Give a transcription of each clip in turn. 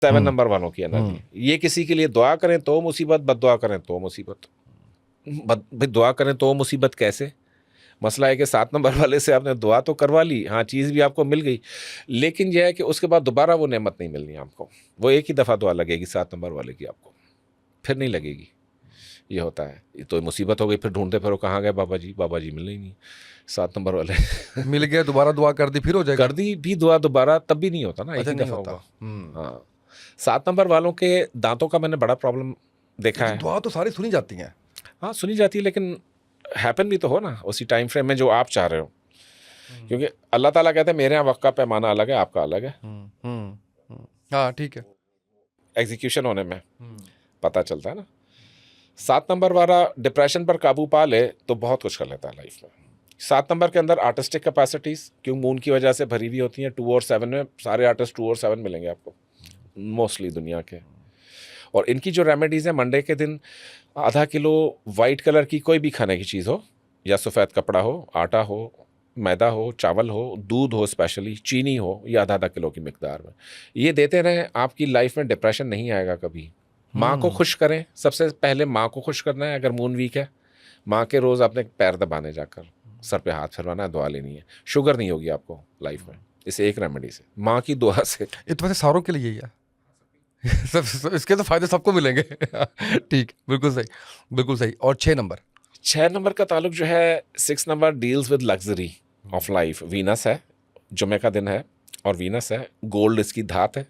7 number वालों की energy, ये किसी के लिए दुआ करें तो मुसीबत, बद्दुआ करें तो मुसीबत। भाई दुआ करें तो मुसीबत कैसे? मसला है कि 7 नंबर वाले से आपने दुआ तो करवा ली, हाँ चीज़ भी आपको मिल गई, लेकिन यह है कि उसके बाद दोबारा वो नेमत नहीं मिलनी आपको। वो एक ही दफ़ा दुआ लगेगी 7 नंबर वाले की आपको, फिर नहीं लगेगी। ये होता है। ये तो मुसीबत हो गई, फिर ढूंढते फिर कहाँ गए बाबा जी मिले ही नहीं 7 नंबर वाले। मिल गया, दोबारा दुआ कर दी, फिर हो जाएगा। कर दी भी दुआ दोबारा, तब भी नहीं होता ना, एक अच्छा, ही नहीं दफ़ा होता। होगा। हाँ, 7 नंबर वालों के दांतों का मैंने बड़ा प्रॉब्लम देखा है। दुआ तो सारी सुनी जाती हैं। हाँ सुनी जाती है, लेकिन हैपन भी तो हो ना उसी टाइम फ्रेम में जो आप चाह रहे हो। क्योंकि अल्लाह ताला कहते हैं मेरे यहाँ वक्त का पैमाना अलग है, आपका अलग है। हाँ ठीक है। एग्जीक्यूशन होने में पता चलता है ना। 7 नंबर वाला डिप्रेशन पर काबू पा ले तो बहुत कुछ कर लेता है लाइफ में। 7 नंबर के अंदर आर्टिस्टिक कैपेसिटीज क्यों मून की वजह से भरी हुई होती हैं। 2 और 7 में सारे आर्टिस्ट 2 और 7 मिलेंगे आपको मोस्टली दुनिया के। और इनकी जो रेमेडीज़ हैं, मंडे के दिन आधा किलो वाइट कलर की कोई भी खाने की चीज़ हो, या सफ़ेद कपड़ा हो, आटा हो, मैदा हो, चावल हो, दूध हो, स्पेशली चीनी हो, या आधा किलो की मिकदार में ये देते रहें, आपकी लाइफ में डिप्रेशन नहीं आएगा कभी। माँ को खुश करें, सबसे पहले माँ को खुश करना है। अगर मून वीक है, माँ के रोज़ आपने पैर दबाने, जाकर सर पे हाथ फिरवाना है, दुआ लेनी है। शुगर नहीं होगी आपको लाइफ में, इसे एक रेमेडी से, माँ की दुआ से। ये तो वैसे सारों के लिए ही है। इसके तो फायदे सबको मिलेंगे। ठीक, बिल्कुल सही, बिल्कुल सही। और 6 नंबर का ताल्लुक जो है, 6 number deals with luxury of life. Venus है, जुमे का दिन है, और वीनस है, गोल्ड इसकी धात है,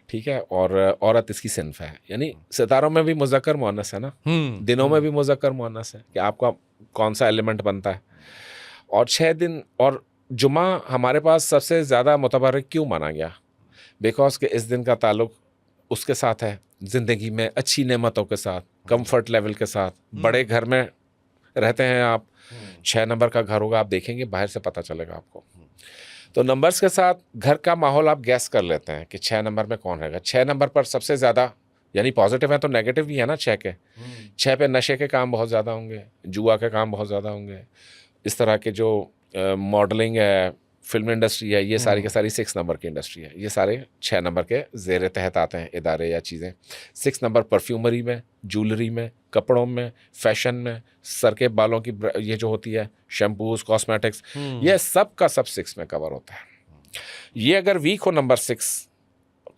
ठीक है, और औरत इसकी सिन्फ है। यानी सितारों में भी मुज़क्कर मुअन्नस है ना, दिनों में भी मुज़क्कर मुअन्नस है कि आपका कौन सा एलिमेंट बनता है। और 6 दिन, और जुमा हमारे पास सबसे ज़्यादा मुतबर्रिक क्यों माना गया? बिकॉज के इस दिन का ताल्लुक उसके साथ है, ज़िंदगी में अच्छी नेमतों के साथ, कंफर्ट लेवल के साथ। बड़े घर में रहते हैं आप, 6 नंबर का घर होगा, आप देखेंगे बाहर से पता चलेगा आपको। तो नंबर्स के साथ घर का माहौल आप गैस कर लेते हैं कि 6 नंबर में कौन रहेगा। 6 नंबर पर सबसे ज़्यादा, यानी पॉजिटिव है तो नेगेटिव भी है ना 6 के। 6 पे नशे के काम बहुत ज़्यादा होंगे, जुआ के काम बहुत ज़्यादा होंगे, इस तरह के जो मॉडलिंग है, फिल्म इंडस्ट्री है, ये सारी की सारी 6 नंबर की इंडस्ट्री है। ये सारे 6 नंबर के ज़ेर तहत आते हैं इदारे या चीज़ें। 6 नंबर परफ्यूमरी में, ज्वेलरी में, कपड़ों में, फैशन में, सर के बालों की ये जो होती है शैम्पूज, कॉस्मेटिक्स, ये सब का सब 6 में कवर होता है। ये अगर वीक हो नंबर 6,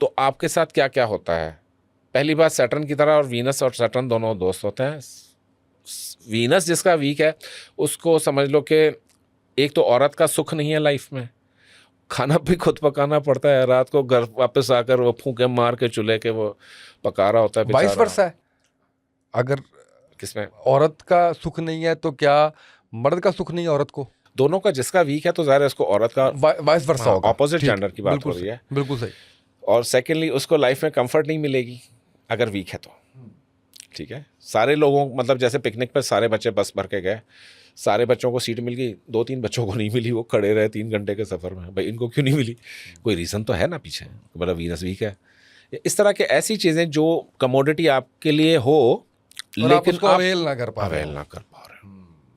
तो आपके साथ क्या क्या होता है? पहली बात, सैटर्न की तरह, और वीनस और सैटर्न दोनों दोस्त होते हैं। वीनस जिसका वीक है, उसको समझ लो कि एक तो औरत का सुख नहीं है लाइफ में, खाना भी खुद पकाना पड़ता है, रात को घर वापस आकर वो फूंके मार के चूल्हे के वो पका रहा होता है बेचारा। वाइस वर्सा है, अगर किसमें औरत का सुख नहीं है तो क्या मर्द का सुख नहीं है औरत को? दोनों का जिसका वीक है तो ज़ाहिर है उसको औरत का वाइस वर्सा होगा, ऑपोजिट जेंडर की बात हो रही है, बिल्कुल सही। और सेकेंडली उसको लाइफ में कंफर्ट नहीं मिलेगी अगर वीक है तो। ठीक है, सारे लोगों, मतलब जैसे पिकनिक पर सारे बच्चे बस भर के गए, सारे बच्चों को सीट मिल गई, 2-3 बच्चों को नहीं मिली, वो खड़े रहे 3 घंटे के सफ़र में। भाई इनको क्यों नहीं मिली? कोई रीज़न तो है ना पीछे, मतलब वीनस वीक है। इस तरह के ऐसी चीज़ें जो कमोडिटी आपके लिए हो, लेकिन उसको अवेल ना कर पा रहे हो,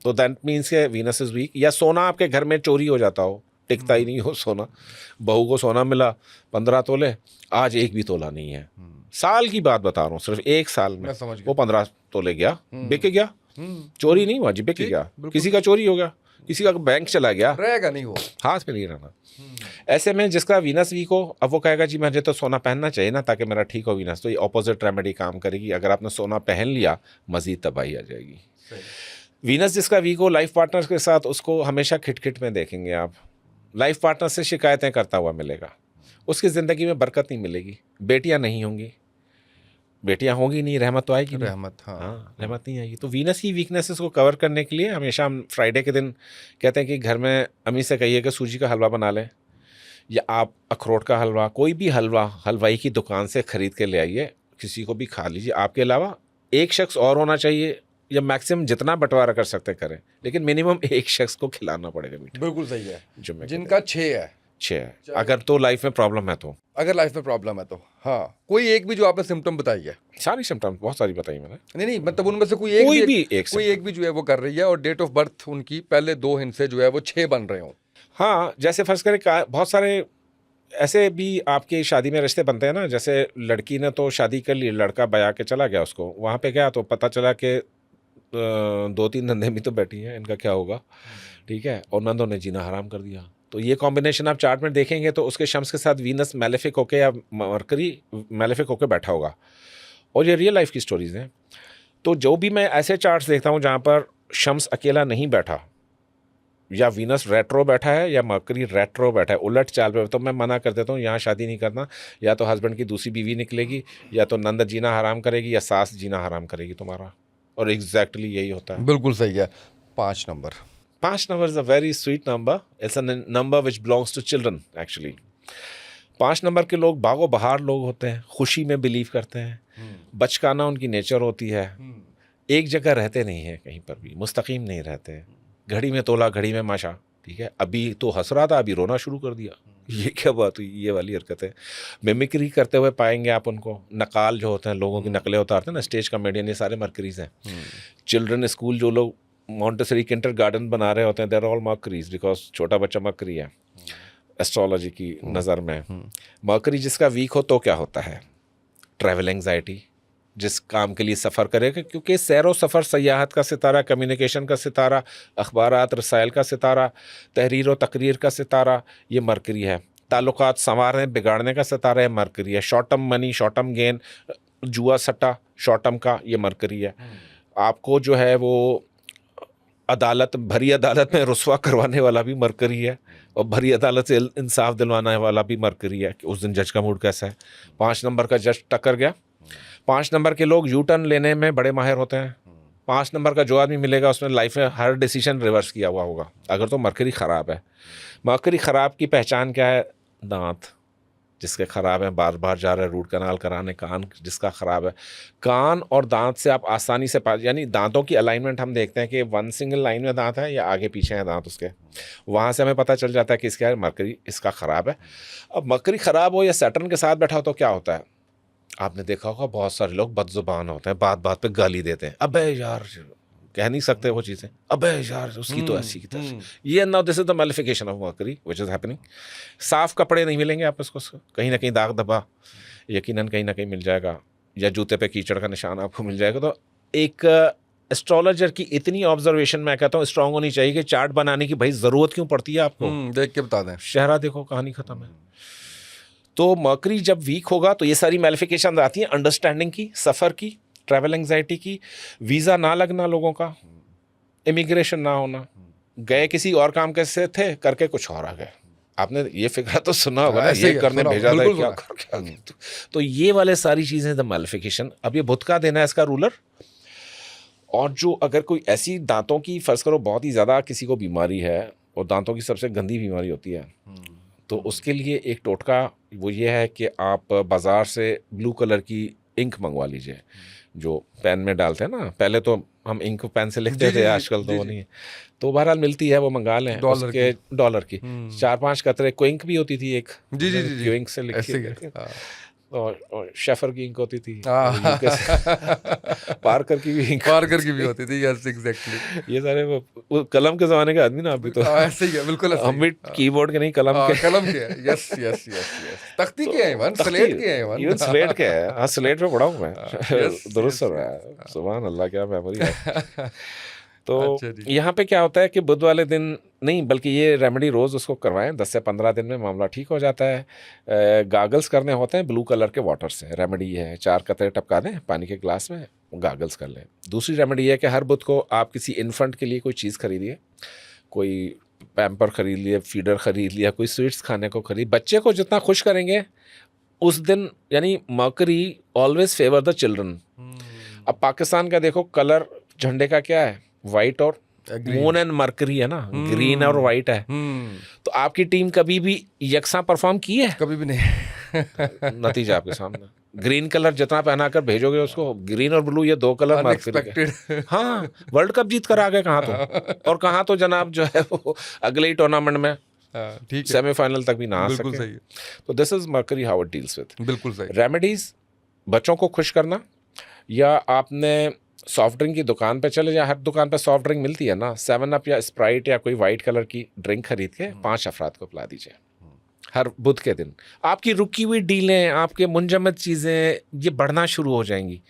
तो दैट मीन्स के वीनस इज वीक। या सोना आपके घर में चोरी हो जाता हो, टिकता ही नहीं हो सोना। बहू को सोना मिला 15 तोले, आज एक भी तोला नहीं है। साल की बात बता रहा हूँ, सिर्फ 1 साल में वो 15 तोले गया, बिक गया। चोरी नहीं हुआ जी, बिक गया। किसी का चोरी हो गया, किसी का बैंक चला गया, रहेगा नहीं, वो हाथ में नहीं रहना। ऐसे में जिसका वीनस वीक हो, अब वो कहेगा जी मुझे तो सोना पहनना चाहिए ना ताकि मेरा ठीक हो वीनस, तो ये ऑपोजिट रेमेडी काम करेगी। अगर आपने सोना पहन लिया, मजीद तबाही आ जाएगी। वीनस जिसका वीक हो, लाइफ पार्टनर के साथ उसको हमेशा खिटखिट में देखेंगे आप। लाइफ पार्टनर से शिकायतें करता हुआ मिलेगा, उसकी ज़िंदगी में बरकत नहीं मिलेगी। बेटियां नहीं होंगी, बेटियां होंगी नहीं, रहमत तो आएगी नहीं। रहमत, हाँ, रहमत नहीं आएगी। तो वीनस की वीकनेसेस को कवर करने के लिए हमेशा हम फ्राइडे के दिन कहते हैं कि घर में अम्मी से कहिए कि सूजी का हलवा बना लें, या आप अखरोट का हलवा, कोई भी हलवा हलवाई की दुकान से ख़रीद के ले आइए, किसी को भी खा लीजिए। आपके अलावा एक शख्स और होना चाहिए, या मैक्सिमम जितना बंटवारा कर सकते करें, लेकिन मिनिमम एक शख्स को खिलाना पड़ेगा मीठा। बिल्कुल सही है। जुम्मे जिनका 6 है, 6 है, अगर तो लाइफ में प्रॉब्लम है तो, अगर लाइफ में प्रॉब्लम है तो, हाँ, कोई एक भी जो आपने सिम्टम बताई है, सारी सिम्टम्स बहुत सारी बताई मैंने, नहीं मतलब उनमें से कोई एक भी जो है वो कर रही है, और डेट ऑफ बर्थ उनकी पहले 2 हिंसे जो है वो 6 बन रहे हो। हाँ, जैसे फर्ज करें बहुत सारे ऐसे भी आपकी शादी में रिश्ते बनते हैं ना, जैसे लड़की ने तो शादी कर ली, लड़का बया के चला गया उसको, वहाँ पे गया तो पता चला कि 2-3 धंधे भी तो बैठी हैं, इनका क्या होगा, ठीक है, और नंदों ने जीना हराम कर दिया। तो ये कॉम्बिनेशन आप चार्ट में देखेंगे तो उसके शम्स के साथ वीनस मैलेफिक होके या मरकरी मैलेफिक होके बैठा होगा, और ये रियल लाइफ की स्टोरीज हैं। तो जो भी मैं ऐसे चार्ट्स देखता हूँ जहाँ पर शम्स अकेला नहीं बैठा, या वीनस रेट्रो बैठा है या मरकरी रेट्रो बैठा है, उलट चाल पे, तो मैं मना कर देता हूँ यहाँ शादी नहीं करना। या तो हस्बैंड की दूसरी बीवी निकलेगी, या तो नंद जीना हराम करेगी, या सास जीना हराम करेगी तुम्हारा, और एग्जैक्टली यही होता है। बिल्कुल सही है। 5 number. 5 number is a very sweet number. It's a number which belongs to children actually. 5 number के लोग बागो बहार लोग होते हैं, खुशी में बिलीव करते हैं, बचकाना उनकी नेचर होती है, एक जगह रहते नहीं हैं, कहीं पर भी मुस्तकीम नहीं रहते हैं, घड़ी में तोला घड़ी में माशा, ठीक है, अभी तो हंस रहा था अभी रोना शुरू कर दिया, ये क्या बात हुई, ये वाली हरकत है। मिमिक्री करते हुए पाएंगे आप उनको, नकाल जो होते हैं, लोगों की नकलें उतारते हैं ना, स्टेज कॉमेडियन, ये सारे मरकरीज हैं। चिल्ड्रन स्कूल जो लोग मॉन्टेसरी किंडर गार्डन बना रहे होते हैं, देर ऑल मर्करीज, बिकॉज छोटा बच्चा मर्करी है एस्ट्रोलॉजी की नज़र में। मर्करी जिसका वीक हो तो क्या होता है, ट्रैवल एंग्जाइटी, जिस काम के लिए सफ़र करेगा, क्योंकि सैरो सफ़र सयाहत का सितारा, कम्युनिकेशन का सितारा, अखबारात रसायल का सितारा, तहरीर व तकरीर का सितारा, ये मर्करी है। ताल्लुकात संवारने बिगाड़ने का सितारा है, मर्करी है। Short term money, short term gain, जुआ सट्टा शॉर्ट टर्म का, ये मर्करी है। आपको जो है वो अदालत, भरी अदालत में रुस्वा करवाने वाला भी मरकरी है, और भरी अदालत से इंसाफ दिलवाने वाला भी मरकरी है कि उस दिन जज का मूड कैसा है। 5 नंबर का जज टक्कर गया। 5 नंबर के लोग यू टर्न लेने में बड़े माहिर होते हैं। 5 नंबर का जो आदमी मिलेगा उसने लाइफ में हर डिसीजन रिवर्स किया हुआ होगा, अगर तो मरकरी ख़राब है। मरकरी ख़राब की पहचान क्या है, दांत जिसके ख़राब हैं, बार बार जा रहे हैं रूट कनाल कराने। कान जिसका ख़राब है, कान और दांत से आप आसानी से यानी दांतों की अलाइनमेंट हम देखते हैं कि 1 सिंगल लाइन में दांत है या आगे पीछे हैं दांत उसके, वहाँ से हमें पता चल जाता है कि इसका मरकरी इसका ख़राब है। अब मरकरी ख़राब हो या सैटर्न के साथ बैठा हो तो क्या होता है, आपने देखा होगा बहुत सारे लोग बदजुबान होते हैं, बात बात पे गाली देते हैं, अबे यार, कह नहीं सकते वो चीज़ें, अबे यार उसकी तो ऐसी की तरह, ये now this is the magnification of mercury which is happening. साफ कपड़े नहीं मिलेंगे आप इसको, कहीं ना कहीं दाग धब्बा यकीनन कहीं ना कहीं मिल जाएगा, या जूते पे कीचड़ का निशान आपको मिल जाएगा। तो एक एस्ट्रोलॉजर की इतनी ऑब्जर्वेशन मैं कहता हूँ स्ट्रांग होनी चाहिए कि चार्ट बनाने की भाई ज़रूरत क्यों पड़ती है आपको, देख के बता दें, शहरा देखो कहानी ख़त्म है। तो मरकरी जब वीक होगा तो ये सारी मैलिफिकेशन आती हैं, अंडरस्टैंडिंग की, सफ़र की, ट्रैवल एंग्जाइटी की, वीज़ा ना लगना लोगों का, इमिग्रेशन ना होना, गए किसी और काम कैसे थे करके कुछ और आ गए। आपने ये फिक्र तो सुना होगा ना, ये करने भेजा था क्या करके आ गए। तो ये वाले सारी चीज़ें द मैलिफिकेशन। अब ये बुध का देना है इसका रूलर, और जो अगर कोई ऐसी दांतों की फ़र्ज़ करो बहुत ही ज़्यादा किसी को बीमारी है, और दांतों की सबसे गंदी बीमारी होती है, तो उसके लिए एक टोटका वो ये है कि आप बाज़ार से ब्लू कलर की इंक मंगवा लीजिए, जो पेन में डालते हैं ना, पहले तो हम इंक पेन से लिखते थे, आजकल तो वो नहीं है, तो बहरहाल मिलती है, वो मंगा लें। डॉलर की 4-5 कतरे क्विंक भी होती थी एक, क्विंक से लिखी, और शेफर की इंक होती थी, पार्कर की भी इंक, पार्कर की भी होती थी, यस एग्जैक्टली। ये सारे वो कलम के ज़माने के आदमी ना, अभी तो ऐसे ही है, बिल्कुल हम भी कीबोर्ड के नहीं, कलम के, यस यस यस, तख्ती के हैं इवन, स्लेट के हैं इवन, स्लेट के हैं। हाँ, स्लेट पे पढ़ा हूँ मैं, दुरुस्त हो रहा है, सुभान अल्लाह, क्या मेमोरी है। तो यहाँ पे क्या होता है कि बुध वाले दिन नहीं, बल्कि ये रेमेडी रोज़ उसको करवाएं, 10 से 15 दिन में मामला ठीक हो जाता है। गागल्स करने होते हैं ब्लू कलर के वाटर से, रेमेडी है, 4 कतरे टपका दें पानी के ग्लास में, गागल्स कर लें। दूसरी रेमेडी है कि हर बुध को आप किसी इन्फेंट के लिए कोई चीज़ खरीदिए, कोई पैम्पर खरीद लिए, फीडर खरीद लिया, कोई स्वीट्स खाने को खरीद, बच्चे को जितना खुश करेंगे उस दिन, यानी mercury always favour the children. अब पाकिस्तान का देखो कलर झंडे का क्या है, वाइट और मून एंड मरकरी है ना, ग्रीन और वाइट है। तो आपकी टीम कभी भी यकसा परफॉर्म की है? कभी भी नहीं। नतीजा आपके सामने, ग्रीन कलर जितना पहना कर भेजोगे उसको, ग्रीन और ब्लू ये 2 कलर मरकरी के। हाँ, वर्ल्ड कप जीत कर आ गए कहाँ तो, और कहाँ तो जनाब जो है वो अगले ही टूर्नामेंट में सेमीफाइनल तक भी ना आ सके। सही। तो this is mercury how it deals with. बिल्कुल सही। रेमेडीज, बच्चों को खुश करना, या आपने सॉफ्ट ड्रिंक की दुकान पे चले जाए, हर दुकान पे सॉफ्ट ड्रिंक मिलती है ना, 7 अप या स्प्राइट या कोई वाइट कलर की ड्रिंक खरीद के 5 अफराद को पिला दीजिए। हर बुध के दिन आपकी रुकी हुई डीलें, आपके मुंजमद चीज़ें ये बढ़ना शुरू हो जाएंगी,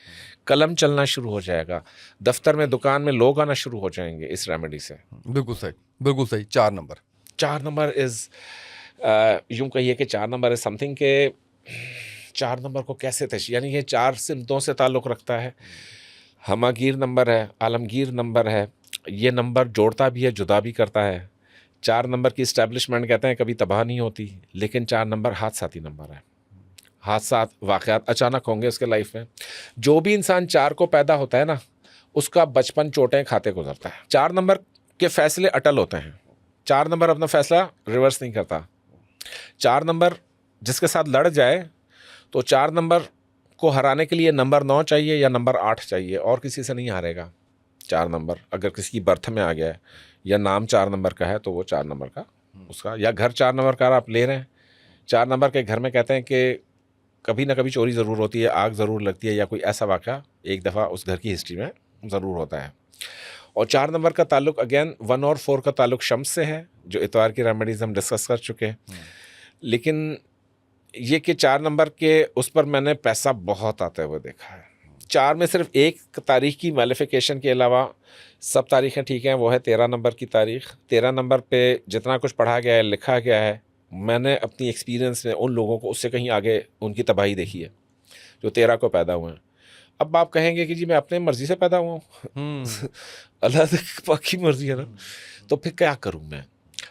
कलम चलना शुरू हो जाएगा, दफ्तर में दुकान में लोग आना शुरू हो जाएंगे इस रेमेडी से। बिल्कुल सही, बिल्कुल सही। 4 नंबर, 4 नंबर इज़ यूँ कहिए कि 4 नंबर इज़ समथिंग के 4 नंबर को कैसे यानी ये 4 सिमतों से ताल्लुक़ रखता है। हमागीर नंबर है, आलमगीर नंबर है, ये नंबर जोड़ता भी है, जुदा भी करता है। 4 नंबर की इस्टेब्लिशमेंट कहते हैं कभी तबाह नहीं होती, लेकिन 4 नंबर हादसाती नंबर है। हादसा वाक़यात अचानक होंगे उसके लाइफ में। जो भी इंसान 4 को पैदा होता है ना, उसका बचपन चोटें खाते गुजरता है। 4 नंबर के फैसले अटल होते हैं। 4 नंबर अपना फैसला रिवर्स नहीं करता। 4 नंबर जिसके साथ लड़ जाए तो 4 नंबर को हराने के लिए नंबर 9 चाहिए या नंबर 8 चाहिए, और किसी से नहीं हारेगा। 4 नंबर अगर किसी की बर्थ में आ गया है या नाम 4 नंबर का है तो वो 4 नंबर का उसका, या घर 4 नंबर का आप ले रहे हैं, 4 नंबर के घर में कहते हैं कि कभी ना कभी चोरी ज़रूर होती है, आग ज़रूर लगती है, या कोई ऐसा वाक़या एक दफ़ा उस घर की हिस्ट्री में ज़रूर होता है। और 4 नंबर का ताल्लुक़ अगेन 1 और 4 का ताल्लुक़ शम्स से है, जो इतवार की रेमेडीज़ हम डिस्कस कर चुके हैं। लेकिन ये कि 4 नंबर के उस पर मैंने पैसा बहुत आते हुए देखा है। 4 में सिर्फ एक तारीख की मैलिफिकेशन के अलावा सब तारीखें ठीक हैं, वो है 13 नंबर की तारीख। 13 नंबर पे जितना कुछ पढ़ा गया है, लिखा गया है, मैंने अपनी एक्सपीरियंस में उन लोगों को उससे कहीं आगे उनकी तबाही देखी है जो 13 को पैदा हुए हैं। अब आप कहेंगे कि जी मैं अपने मर्जी से पैदा हुआ हूँ, अल्लाह पाक की मर्जी है ना, तो फिर क्या करूँ मैं?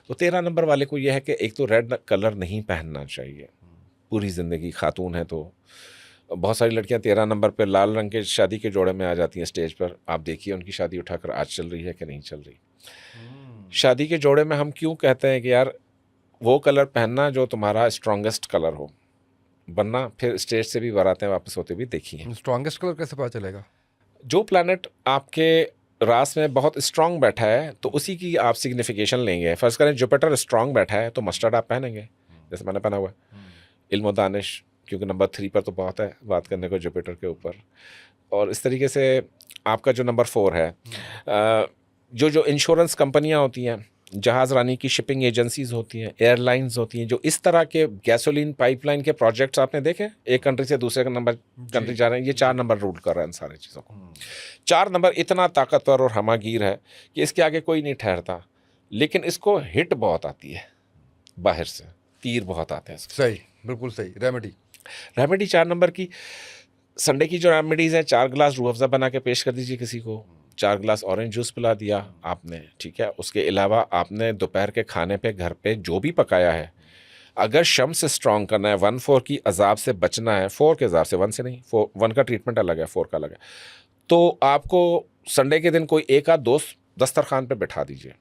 तो 13 नंबर वाले को यह है कि एक तो रेड कलर नहीं पहनना चाहिए पूरी ज़िंदगी। खातून है तो बहुत सारी लड़कियां 13 नंबर पे लाल रंग के शादी के जोड़े में आ जाती हैं स्टेज पर। आप देखिए उनकी शादी उठाकर आज चल रही है कि नहीं चल रही। शादी के जोड़े में हम क्यों कहते हैं कि यार वो कलर पहनना जो तुम्हारा स्ट्रॉन्गेस्ट कलर हो, वरना फिर स्टेज से भी बारातें वापस होते भी देखी हैं। स्ट्रॉन्गेस्ट कलर कैसे पता चलेगा? जो प्लैनेट आपके रास में बहुत स्ट्रांग बैठा है तो उसी की आप सिग्निफिकेशन लेंगे। फर्ज करें जुपिटर स्ट्रांग बैठा है तो मस्टर्ड आप पहनेंगे, जैसे मैंने पहना हुआ है। इल्म दानिश, क्योंकि नंबर 3 पर तो बहुत है बात करने को जुपिटर के ऊपर। और इस तरीके से आपका जो नंबर 4 है, जो इंश्योरेंस कंपनियां होती हैं, जहाज़ रानी की शिपिंग एजेंसीज होती हैं, एयरलाइंस होती हैं, जो इस तरह के गैसोलीन पाइपलाइन के प्रोजेक्ट्स आपने देखे, एक कंट्री से दूसरे नंबर कंट्री जा रहे हैं, ये 4 नंबर रूल कर रहा है इन सारी चीज़ों को। 4 नंबर इतना ताकतवर और हमागीर है कि इसके आगे कोई नहीं ठहरता, लेकिन इसको हिट बहुत आती है बाहर से, तीर बहुत आते हैं। सही, बिल्कुल सही। रेमेडी 4 नंबर की संडे की जो रेमेडीज़ हैं, 4 गिलास रूह अफ़ज़ा बना के पेश कर दीजिए किसी को, 4 गिलास ऑरेंज जूस पिला दिया आपने, ठीक है। उसके अलावा आपने दोपहर के खाने पे घर पे जो भी पकाया है, अगर शम से स्ट्रॉन्ग करना है, 1-4 की अजाब से बचना है, 4 के अजाब से, 1 से नहीं, 1 का ट्रीटमेंट अलग है, 4 का अलग है, तो आपको संडे के दिन कोई एक आध दोस्त दस्तरखान पे बैठा दीजिए।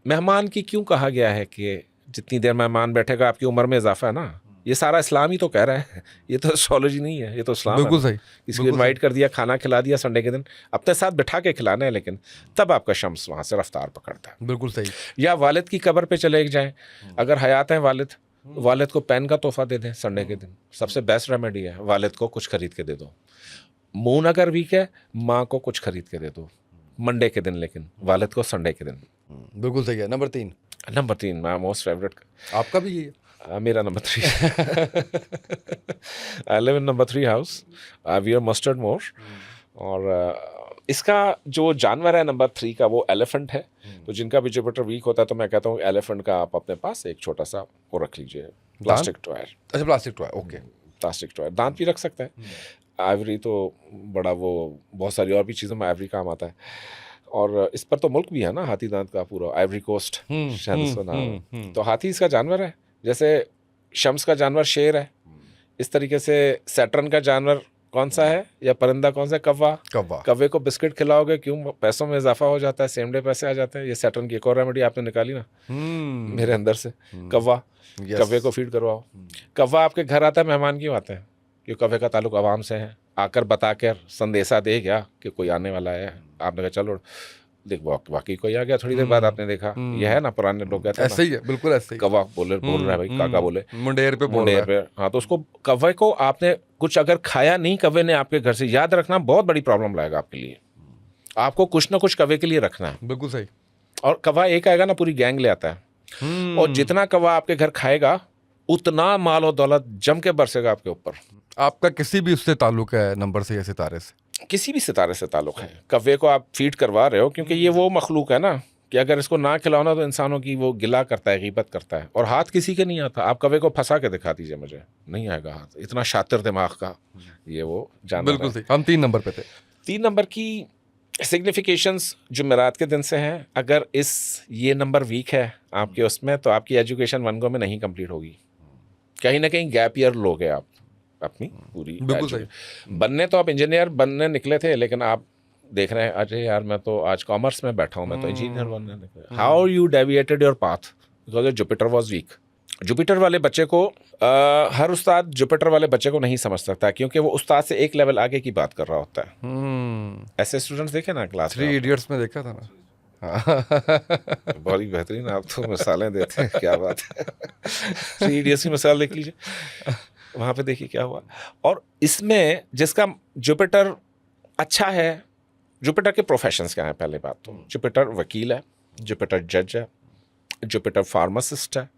मेहमान की क्यों कहा गया है कि जितनी देर मेहमान बैठेगा आपकी उम्र में इजाफा है ना, ये सारा इस्लाम ही तो कह रहा है, ये तो एस्ट्रोलॉजी नहीं है, ये तो इस्लाम है। बिल्कुल सही। इसको इनवाइट कर दिया, खाना खिला दिया संडे के दिन, अपने साथ बिठा के खिलाना है, लेकिन तब आपका शम्स वहाँ से रफ्तार पकड़ता है। बिल्कुल सही। या वालिद की कब्र पे चले जाएं, अगर हयात हैं वालिद को पेन का तोहफा दे दें संडे के दिन, सबसे बेस्ट रेमेडी है। वालिद को कुछ खरीद के दे दो। मून अगर वीक है, माँ को कुछ खरीद के दे दो मंडे के दिन, लेकिन वालिद को संडे के दिन। बिल्कुल सही है। Number 3 my most favourite. आपका भी ये मेरा number 3। I live in number 3 house, I wear mustard more. और इसका जो जानवर है नंबर 3 का, वो एलिफेंट है। तो जिनका भी जुपिटर वीक होता है तो मैं कहता हूँ एलिफेंट का आप अपने पास एक छोटा सा वो रख लीजिए, प्लास्टिक टॉय। अच्छा, plastic toy, okay. Plastic toy, दांत भी रख सकते हैं। आइवरी तो बड़ा, वो बहुत सारी और भी चीज़ों में आइवरी काम आता है। और इस पर तो मुल्क भी है ना, हाथी दांत का पूरा, आइवरी कोस्ट शायद इसका नाम। तो हाथी इसका जानवर है, जैसे शम्स का जानवर शेर है, इस तरीके से सैटर्न का जानवर कौन सा है या परिंदा कौन सा है? कौवा। कौवे को बिस्किट खिलाओगे, क्यों? पैसों में इजाफा हो जाता है, सेम डे पैसे आ जाते हैं। ये सैटर्न की एक और रेमेडी आपने निकाली ना मेरे अंदर से, कौवा। कौवे को फीड करवाओ। कौवा आपके घर आता है, मेहमान क्यों आते हैं? कि कौवे का ताल्लुक आवाम से है, आकर बताकर संदेशा दे गया कि कोई आने वाला है। आपने कहा चलो देख, वाकई कोई आ गया। थोड़ी देर बाद आपने देखा, यह है ना, पुराने लोग कहते हैं ऐसे ही है, बिल्कुल ऐसे ही। कौवा बोल रहा है भाई, काका बोले मुंडेर पे। हाँ, तो उसको, कौवे को आपने कुछ अगर खाया नहीं कौवे ने आपके घर से, याद रखना बहुत बड़ी प्रॉब्लम लाएगा आपके लिए। आपको कुछ ना कुछ कौवे के लिए रखना है। बिल्कुल सही। और कौवा एक आएगा ना, पूरी गैंग ले आता है। और जितना कौवा आपके घर खाएगा उतना माल और दौलत जम के बरसेगा आपके ऊपर। आपका किसी भी उससे ताल्लुक है, नंबर से या सितारे से? किसी भी सितारे से ताल्लुक है। कव्वे को आप फीड करवा रहे हो क्योंकि ये वो मखलूक है ना कि अगर इसको ना खिलाओ ना तो इंसानों की वो गिला करता है, गीबत करता है। और हाथ किसी के नहीं आता। आप कव्वे को फंसा के दिखा दीजिए, मुझे नहीं आएगा हाथ। इतना शातिर दिमाग का ये वो जानवर बिल्कुल है। सही। हम 3 नंबर पे थे। 3 नंबर की सिग्निफिकेशंस जुमेरात के दिन से हैं। अगर ये नंबर वीक है आपके उसमें, तो आपकी एजुकेशन 1 गो में नहीं कंप्लीट होगी। कहीं ना कहीं गैप ईयर लोगे आप अपनी पूरी। बिल्कुल सही। बनने तो आप इंजीनियर बनने निकले थे, लेकिन आप देख रहे हैं अरे यार मैं तो आज कॉमर्स में बैठा हूँ, मैं तो इंजीनियर बनने निकला। How you deviated your path because Jupiter was weak. Jupiter वाले बच्चे को हर उस्ताद जुपिटर वाले बच्चे को नहीं समझ सकता, क्योंकि वो उस्ताद से एक लेवल आगे की बात कर रहा होता है। ऐसे स्टूडेंट्स देखे ना क्लास 3 में? इडियट्स में देखा था ना। बहुत ही बेहतरीन, आप तो मिसालें देते हैं, क्या बात है। 3 इडियट्स की मिसाल देख लीजिए, वहाँ पे देखिए क्या हुआ। और इसमें जिसका जुपिटर अच्छा है, जुपिटर के प्रोफेशंस क्या हैं? पहले बात तो जुपिटर वकील है, जुपिटर जज है, जुपिटर फार्मासिस्ट है,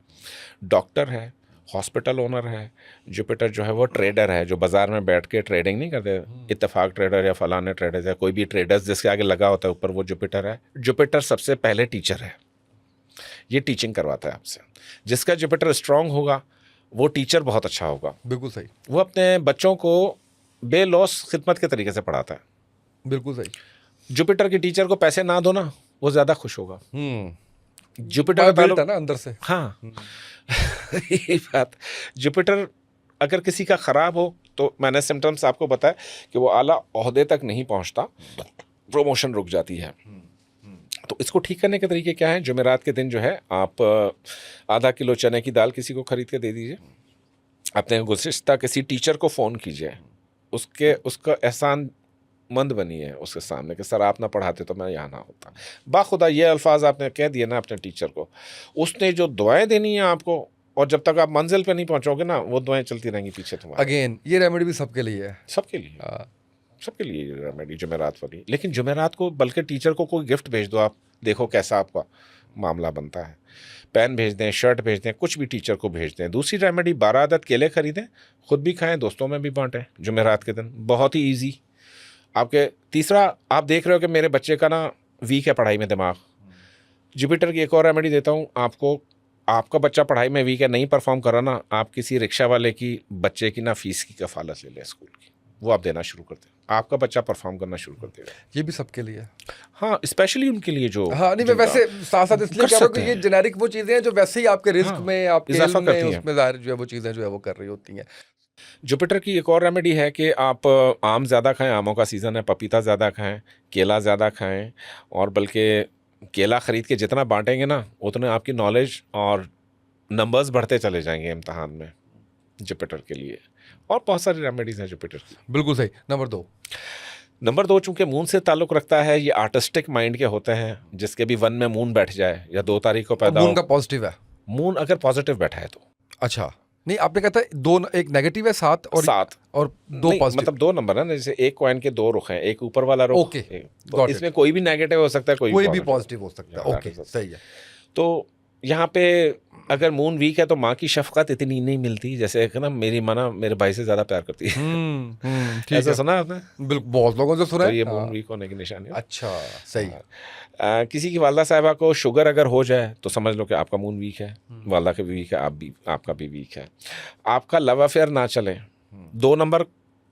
डॉक्टर है, हॉस्पिटल ओनर है। जुपिटर जो है वो ट्रेडर है, जो बाजार में बैठ के ट्रेडिंग नहीं करते, इत्तेफाक ट्रेडर या फलाने ट्रेडर या कोई भी ट्रेडर्स जिसके आगे लगा होता है ऊपर, वो जुपिटर है। जुपिटर सबसे पहले टीचर है, ये टीचिंग करवाता है आपसे। जिसका जुपिटर स्ट्रांग होगा वो टीचर बहुत अच्छा होगा। बिल्कुल सही। वो अपने बच्चों को बेलौस खिदमत के तरीके से पढ़ाता है। बिल्कुल सही। जुपिटर के टीचर को पैसे ना दो ना, वो ज़्यादा खुश होगा। जुपिटर का बिल्ट ताल्लुक है ना अंदर से। हाँ यही बात। जुपिटर अगर किसी का ख़राब हो तो मैंने सिम्टम्स आपको बताया कि वो आला ओहदे तक नहीं पहुंचता, प्रमोशन रुक जाती है। तो इसको ठीक करने के तरीके क्या हैं? जुमेरात के दिन जो है आप आधा किलो चने की दाल किसी को ख़रीद के दे दीजिए। अपने गुज़िश्ता किसी टीचर को फ़ोन कीजिए, उसका एहसान मंद बनिए उसके सामने कि सर आप ना पढ़ाते तो मैं यहाँ ना होता। बाखुदा ये अल्फाज आपने कह दिए ना अपने टीचर को, उसने जो दुआएं देनी है आपको, और जब तक आप मंजिल पे नहीं पहुंचोगे ना, वो दुआएं चलती रहेंगी पीछे तुम्हारे। अगेन ये रेमेडी भी सबके लिए है। सबके लिए, सबके लिए ये रेमेडी जुमेरात वाली। लेकिन जुमेरात को बल्कि टीचर को कोई गिफ्ट भेज दो, आप देखो कैसा आपका मामला बनता है। पेन भेज दें, शर्ट भेज दें, कुछ भी टीचर को भेज दें। दूसरी रेमेडी 12 अदद केले खरीदें, खुद भी खाएं, दोस्तों में भी बांटें जुमेरात के दिन। बहुत ही ईजी आपके। तीसरा, आप देख रहे हो कि मेरे बच्चे का ना वीक है पढ़ाई में दिमाग, जुपिटर की एक और रेमेडी देता हूँ आपको। आपका बच्चा पढ़ाई में वीक है, नहीं परफॉर्म कर रहा ना, आप किसी रिक्शा वाले की बच्चे की ना फीस की कफालत ले लें स्कूल की, वो आप देना शुरू कर दें, आपका बच्चा परफॉर्म करना शुरू कर देगा। ये भी सबके लिए है। हाँ, स्पेशली उनके लिए जो हाँ नहीं, मैं वैसे साथ साथ इसलिए कह रहा हूँ कि ये जेनेरिक वो चीज़ें हैं जो वैसे ही आपके रिस्क में, आपके इजाफा इल्म में, करती हैं। उसमें ज़ाहिर जो है वो चीज़ें जो है वो कर रही होती हैं। जुपिटर की एक और रेमेडी है कि आप आम ज़्यादा खाएं, आमों का सीज़न है, पपीता ज़्यादा खाएं, केला ज़्यादा खाएं। और बल्कि केला ख़रीद के जितना बांटेंगे ना, उतने आपकी नॉलेज और नंबर्स बढ़ते चले जाएंगे इम्तहान में जुपिटर के लिए। और बहुत सारी रेमेडीज़ हैं जुपिटर की। बिल्कुल सही। नंबर 2 चूँकि मून से ताल्लुक़ रखता है, ये आर्टिस्टिक माइंड के होते हैं, जिसके भी 1 में मून बैठ जाए या 2 तारीख को पैदा हो। मून का पॉजिटिव है। मून अगर पॉजिटिव बैठा है तो अच्छा नहीं, आपने कहा था 2, एक नेगेटिव है 7 और 2 नहीं, पॉजिटिव। मतलब 2 नंबर है ना, जैसे एक कॉइन के 2 रुख हैं, एक ऊपर वाला रुख। ओके, तो इसमें कोई भी नेगेटिव हो सकता है, कोई भी पॉजिटिव हो सकता है। ओके सही है। तो यहाँ पे अगर मून वीक है तो माँ की शफकत इतनी नहीं मिलती, जैसे ना मेरी माँ ना मेरे भाई से ज़्यादा प्यार करती है। ठीक ऐसा है। सुना आपने? बिल्कुल, बहुत लोगों से सुना तो है। ये मून वीक होने की निशानी है। अच्छा सही। किसी की वालदा साहिबा को शुगर अगर हो जाए तो समझ लो कि आपका मून वीक है, वालदा का भी वीक है, आपका भी वीक है। आपका लव अफेयर ना चले, 2 नंबर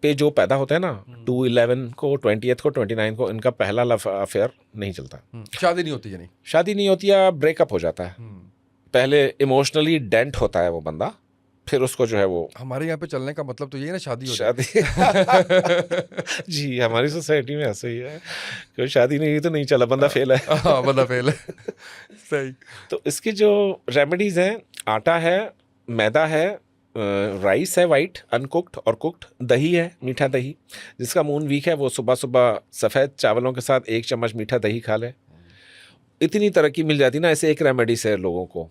पे जो पैदा होते हैं ना, 2/11 को, 20th को, 29 को, इनका पहला लव अफेयर नहीं चलता। शादी नहीं होती, यानी शादी नहीं होती या ब्रेकअप हो जाता है। पहले इमोशनली डेंट होता है वो बंदा, फिर उसको जो है वो। हमारे यहाँ पे चलने का मतलब तो ये है ना, शादी हो शादी जी, हमारी सोसाइटी में ऐसा ही है, कोई शादी नहीं हुई तो नहीं चला, बंदा फेल है। हाँ, बंदा फेल है। सही। तो इसकी जो रेमेडीज हैं, आटा है, मैदा है, राइस है वाइट अनकुक्ड और कुक्ड, दही है, मीठा दही। जिसका मून वीक है वो सुबह सुबह सफ़ेद चावलों के साथ 1 चम्मच मीठा दही खा ले। इतनी तरक्की मिल जाती ना ऐसे एक रेमेडी से लोगों को।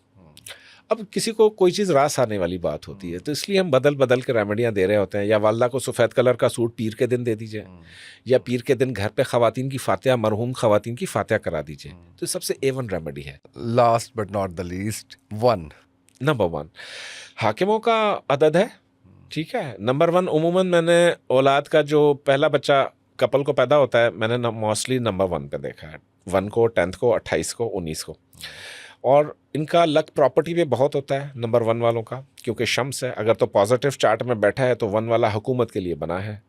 अब किसी को कोई चीज़ रास आने वाली बात होती है, तो इसलिए हम बदल बदल के रेमेडियाँ दे रहे होते हैं। या वालदा को सफ़ेद कलर का सूट पीर के दिन दे दीजिए, या पीर के दिन घर पे ख़वातीन की फातिहा, मरहूम ख़वातीन की फातिहा करा दीजिए। तो सबसे A1 रेमेडी है। Last but not the least 1 number 1 हाकिमों का अदद है, ठीक है। नंबर 1 उमूमन मैंने औलाद का जो पहला बच्चा कपल को पैदा होता है, मैंने मोस्टली नंबर 1 पे देखा है, 1 को, 10th को, 28 को, 19 को। और इनका लक प्रॉपर्टी पे बहुत होता है नंबर 1 वालों का, क्योंकि शम्स है। अगर तो पॉजिटिव चार्ट में बैठा है तो 1 वाला हुकूमत के लिए बना है।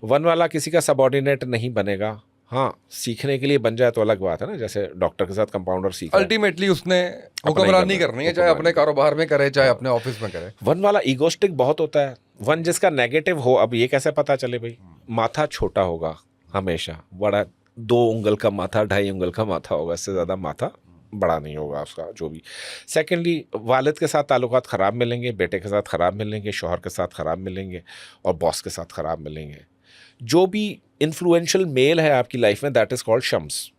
1 वाला किसी का सबऑर्डिनेट नहीं बनेगा। हाँ, सीखने के लिए बन जाए तो अलग बात है ना, जैसे डॉक्टर के साथ कंपाउंडर सीख रहा है। अल्टीमेटली उसने हुक्मरानी करनी है, चाहे अपने कारोबार में करे चाहे अपने ऑफिस में करे। 1 वाला ईगोस्टिक बहुत होता है। 1 जिसका नेगेटिव हो, अब ये कैसे पता चले भाई? माथा छोटा होगा हमेशा, बड़ा 2 उंगल का माथा, 2.5 उंगल का माथा होगा, इससे ज़्यादा माथा बड़ा नहीं होगा उसका जो भी। सेकेंडली, वालिद के साथ ताल्लुकात ख़राब मिलेंगे, बेटे के साथ ख़राब मिलेंगे, शौहर के साथ ख़राब मिलेंगे, और बॉस के साथ ख़राब मिलेंगे। जो भी इन्फ्लुएंशियल मेल है आपकी लाइफ में, दैट इज़ कॉल्ड शम्स।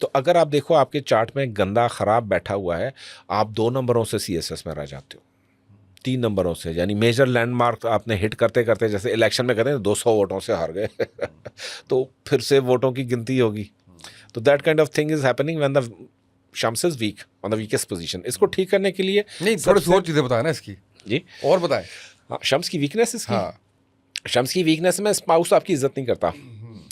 तो अगर आप देखो आपके चार्ट में गंदा ख़राब बैठा हुआ है, आप 2 नंबरों से CSS में रह जाते हो, 3 नंबरों से, यानी मेजर लैंडमार्क आपने हिट करते करते, जैसे इलेक्शन में कहते हैं 200 वोटों से हार गए तो फिर से वोटों की गिनती होगी। तो that kind of thing is happening when the Shams is weak, on the weakest position. इसको ठीक करने के लिए नहीं, थोड़ी सी और चीज़ें बताएं ना इसकी। जी, और बताएं। हाँ, शम्स की वीकनेस इसकी। हाँ, शम्स की वीकनेस में स्पाउस आपकी इज्जत नहीं करता,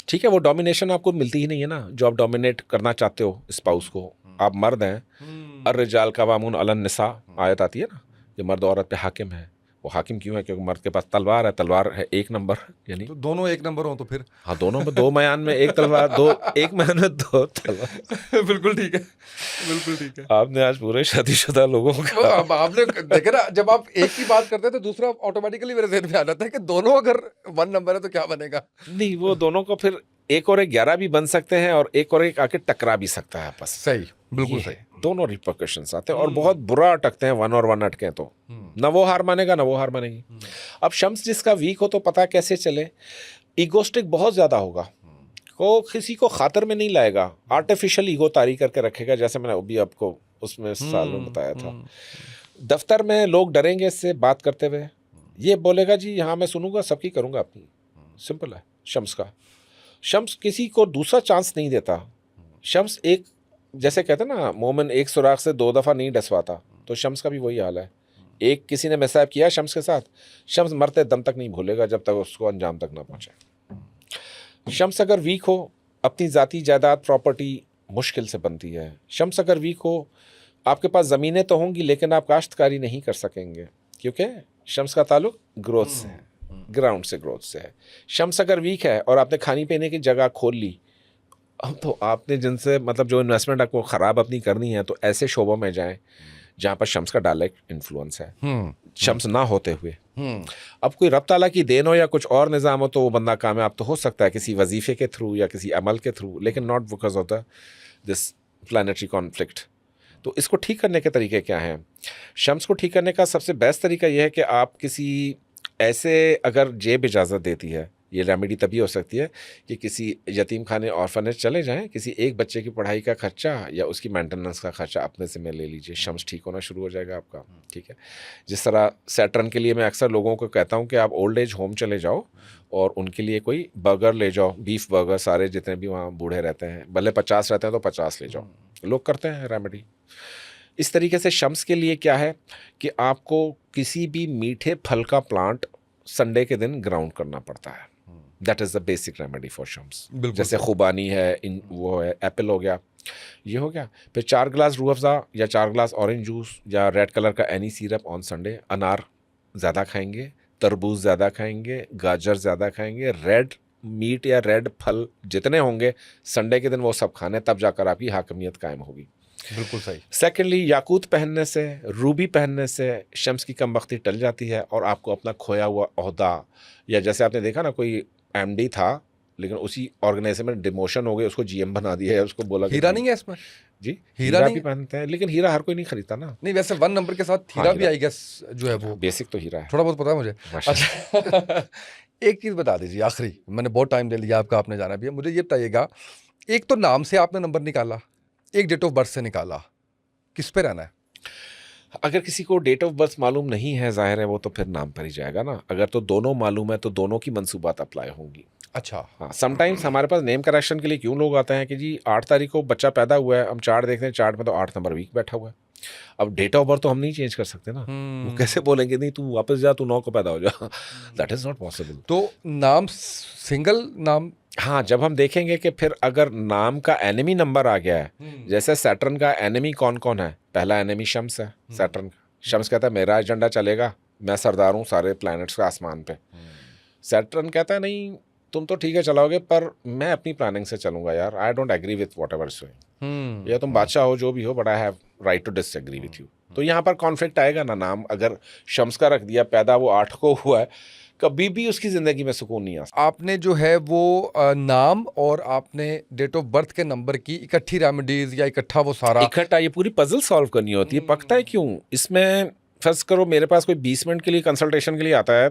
ठीक है। वो डोमिनेशन आपको मिलती ही नहीं है ना, जो आप डोमिनेट करना चाहते हो स्पाउस को। आप मर्द हैं, अर्रिजाल कवामुन अलन निसा आयत आती है ना, जो मर्द औरत पे हाकिम है। वो हाकिम क्यों है? क्योंकि मर्द के पास तलवार है, तलवार है 1 नंबर, यानी तो दोनों 1 नंबर हो तो फिर हाँ, दोनों में 2 मयान में 1 तलवार, 2 1 मयान में 2 तलवार बिल्कुल ठीक है, बिल्कुल ठीक है। आपने आज पूरे शादीशुदा लोगों तो का अब आपने देखा ना, जब आप एक की बात करते हैं तो दूसरा ऑटोमेटिकली मेरे ज़हन में आ जाता है कि दोनों अगर 1 नंबर है तो क्या बनेगा। नहीं, वो दोनों को फिर 1 और 1 11 भी बन सकते हैं, और 1 और 1 आके टकरा भी सकता है आपस। सही, बिल्कुल ये सही। है, दोनों रिपरकशंस आते हैं और बहुत बुरा अटकते हैं। 1 और 1 अटके तो ना वो हार मानेगा ना वो हार मानेगी। अब शम्स जिसका वीक हो तो पता कैसे चले? ईगोस्टिक बहुत ज़्यादा होगा, वो किसी को खातर में नहीं लाएगा, आर्टिफिशियल ईगो तारी करके रखेगा, जैसे मैंने अभी आपको उसमें साल में बताया था। दफ्तर में लोग डरेंगे इससे बात करते हुए, ये बोलेगा जी हाँ मैं सुनूंगा, सबकी करूंगा अपनी। सिंपल है शम्स का। शम्स किसी को दूसरा चांस नहीं देता। शम्स एक, जैसे कहते हैं ना, मोमिन एक सुराख से 2 दफ़ा नहीं डसवाता, तो शम्स का भी वही हाल है। एक किसी ने मिसहैप किया शम्स के साथ, शम्स मरते दम तक नहीं भूलेगा जब तक उसको अंजाम तक ना पहुंचे। शम्स अगर वीक हो, अपनी ज़ाती जायदाद प्रॉपर्टी मुश्किल से बनती है। शम्स अगर वीक हो, आपके पास ज़मीनें तो होंगी लेकिन आप काश्तकारी नहीं कर सकेंगे, क्योंकि शम्स का ताल्लुक ग्रोथ से है, ग्राउंड से, ग्रोथ से है। शम्स अगर वीक है और आपने खाने पीने की जगह खोल ली, अब तो आपने जिनसे मतलब जो इन्वेस्टमेंट आपको ख़राब अपनी करनी है, तो ऐसे शोबों में जाएं जहाँ पर शम्स का डायरेक्ट इन्फ्लुएंस है, शम्स ना होते हुए। अब कोई रब ताला की देन हो या कुछ और निज़ाम हो तो वो बंदा कामयाब तो हो सकता है किसी वजीफ़े के थ्रू या किसी अमल के थ्रू, लेकिन not because of the this planetary conflict. तो इसको ठीक करने के तरीके क्या हैं? शम्स को ठीक करने का सबसे बेस्ट तरीका यह है कि आप किसी ऐसे, अगर जेब इजाज़त देती है, ये रेमेडी तभी हो सकती है कि किसी यतीम खाने ऑर्फनेज चले जाएं, किसी एक बच्चे की पढ़ाई का खर्चा या उसकी मेंटेनेंस का खर्चा अपने से में ले लीजिए, शम्स ठीक होना शुरू हो जाएगा आपका। ठीक है, जिस तरह सैटर्न के लिए मैं अक्सर लोगों को कहता हूं कि आप ओल्ड एज होम चले जाओ और उनके लिए कोई बर्गर ले जाओ, बीफ बर्गर, सारे जितने भी वहाँ बूढ़े रहते हैं, भले 50 रहते हैं तो 50 ले जाओ, लोग करते हैं रेमेडी। इस तरीके से शम्स के लिए क्या है कि आपको किसी भी मीठे फल का प्लांट संडे के दिन ग्राउंड करना पड़ता है। That is the basic remedy for Shams. जैसे खुबानी है, इन वो है, एप्पल हो गया, ये हो गया। फिर 4 गिलास रूह अफ़ज़ा या 4 गिलास ऑरेंज जूस या रेड कलर का एनी सिरप ऑन संडे। अनार ज़्यादा खाएंगे, तरबूज ज़्यादा खाएंगे, गाजर ज़्यादा खाएंगे, रेड मीट या रेड फल जितने होंगे संडे के दिन वो सब खाने, तब जाकर आपकी हाकमियत कायम होगी। बिल्कुल सही। सेकेंडली, याकूत पहनने से, रूबी पहनने से शम्स की कमबख्ती टल जाती है और आपको अपना खोया हुआ ओहदा, या जैसे आपने देखा ना कोई एमडी था लेकिन उसी ऑर्गेनाइजेशन में डिमोशन हो गई, उसको जीएम बना दिया है, उसको बोला हीरा नहीं है इसमें जी, हीरा भी पहनते हैं, लेकिन हीरा हर कोई नहीं खरीदता ना। नहीं, वैसे 1 नंबर के साथ हीरा भी आई गेस जो है वो बेसिक तो हीरा है, थोड़ा बहुत पता है मुझे। अच्छा एक चीज़ बता दीजिए आखिरी, मैंने बहुत टाइम ले लिया आपका, आपने जाना भी है, मुझे ये बताइएगा, एक तो नाम से आपने नंबर निकाला, एक डेट ऑफ बर्थ से निकाला, किस पे रहना है? अगर किसी को डेट ऑफ बर्थ मालूम नहीं है, जाहिर है वो तो फिर नाम पर ही जाएगा ना। अगर तो दोनों मालूम है तो दोनों की मंसूबात अप्लाई होंगी। अच्छा, हाँ, समटाइम्स हमारे पास नेम करेक्शन के लिए क्यों लोग आते हैं कि जी 8 तारीख को बच्चा पैदा हुआ है, हम चार्ट देखते हैं, चार्ट में तो 8 नंबर वीक बैठा हुआ है, अब डेट ऑफ बर्थ तो हम नहीं चेंज कर सकते ना, वो कैसे बोलेंगे नहीं तू वापस जा, तू 9 को पैदा हो जा, दैट इज नॉट पॉसिबल। तो नाम सिंगल नाम, हाँ, जब हम देखेंगे कि फिर अगर नाम का एनिमी नंबर आ गया है, जैसे सैटर्न का एनिमी कौन कौन है, पहला एनिमी शम्स है सैटर्न का। शम्स कहता है मेरा एजेंडा चलेगा, मैं सरदार हूँ सारे प्लैनेट्स का आसमान पे। सैटर्न कहता है नहीं तुम तो ठीक है चलाओगे पर मैं अपनी प्लानिंग से चलूंगा यार, I don't agree with whatever doing, या तुम बादशाह हो जो भी हो but I have right to disagree with you. तो यहाँ पर कॉन्फ्लिक्ट आएगा ना। नाम अगर शम्स का रख दिया, पैदा वो 8 को हुआ है, कभी भी उसकी ज़िंदगी में सुकून नहीं आ सकता। आपने जो है वो नाम और आपने डेट ऑफ बर्थ के नंबर की इकट्ठी रेमेडीज या इकट्ठा वो सारा इकट्ठा ये पूरी पजल सॉल्व करनी होती है। पकता है क्यों इसमें, फर्ज करो मेरे पास कोई 20 मिनट के लिए कंसल्टेशन के लिए आता है,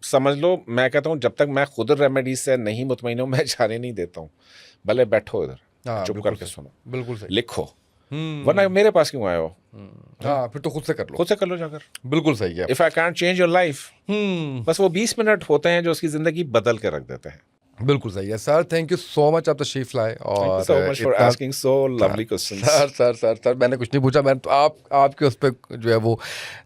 समझ लो मैं कहता हूँ जब तक मैं खुद रेमेडीज से नहीं मुतमईन हूँ मैं जाने नहीं देता हूँ। भले बैठो इधर, चुप बिल्कुल करके सही, सुनो, बिल्कुल सही, लिखो, वरना मेरे पास क्यों आए हो? हाँ फिर तो खुद से कर लो, खुद से कर लो जाकर। बिल्कुल सही है। If I can't change your life, बस वो 20 मिनट होते हैं जो उसकी जिंदगी बदल के रख देते हैं। बिल्कुल सही है sir, thank you so much आप तशरीफ लाए। और सो मच फॉर इतना- asking so lovely questions. Sir मैंने कुछ नहीं पूछा, मैंने तो आपके उस पर जो है वो,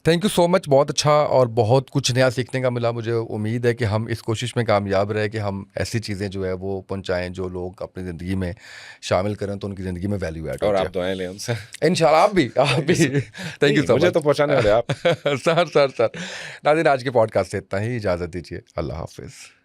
थैंक यू सो मच, बहुत अच्छा और बहुत कुछ नया सीखने का मिला। मुझे उम्मीद है कि हम इस कोशिश में कामयाब रहे कि हम ऐसी चीज़ें जो है वो पहुंचाएं जो लोग अपनी ज़िंदगी में शामिल करें तो उनकी ज़िंदगी में वैल्यू ऐड हो और जाए। आप दुआएं लें उनसे इंशाल्लाह आप भी थैंक यू सो मच। मुझे तो पहुंचाने वाले आप। सर नाज़रीन आज के पॉडकास्ट से इतना ही, इजाज़त दीजिए, अल्लाह हाफिज़।